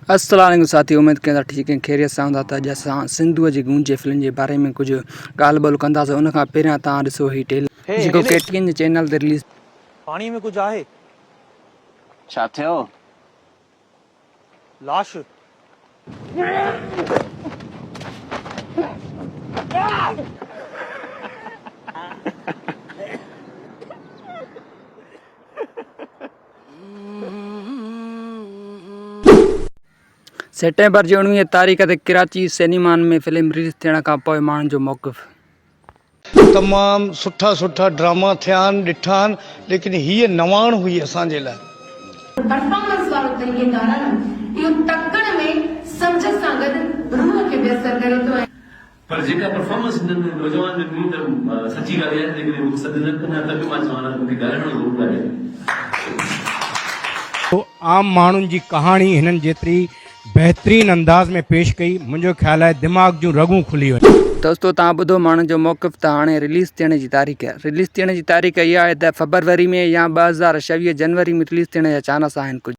अस्सलाम वालेकुम साथी, उम्मीद कयां ठीक है, खैरियत सां हूंदा। त असां सिंधुअ जी गूंजे फिल्म जे बारे में कुछ ॻाल्हि ॿोल कंदासीं। उन खां पहिरियां तव्हां ॾिसो ही ट्रेलर जेको KTN जे चैनल ते रिलीज़। पानी में कुछ आहे छा थियो? लाश सितंबर जी 19 तारीख़ ते कराची सिनेमान में फिल्म रिलीज़ थियण खां पोइ माण्हुनि जो मौक़िफ़। तमाम सुठा ड्रामा थिया आहिनि, ॾिठा आहिनि, लेकिन हीअ नवाण हुई असांजे लाइ। परफॉर्मेंस वारो तरीक़ेकार आहे न, इहो तकड़ में सम्झ सां गॾु रूह खे बि असर करे थो। पर जेका परफॉर्मेंस हिननि नौजवान ॾिनी त सची ॻाल्हि आहे, लेकिन मूंखे सॾु न कंदा त बि मां चवां मूंखे ॻाल्हाइण जो ज़रूरु आहे। तो आम माण्हुनि जी कहाणी हिननि जेतिरी बेहतरीन अंदाज में पेश कई, मुझे ख्याल है दिमाग जूं रगूं खुली वही। दोस्तों तव्हां ॿुधो माण्हुनि जो मौक़िफ़। त हाणे रिलीज़ थियण जी तारीख़ इहा आहे त फरवरी में या 2026 जनवरी में रिलीज़ थियण जा चांस आहिनि कुझु।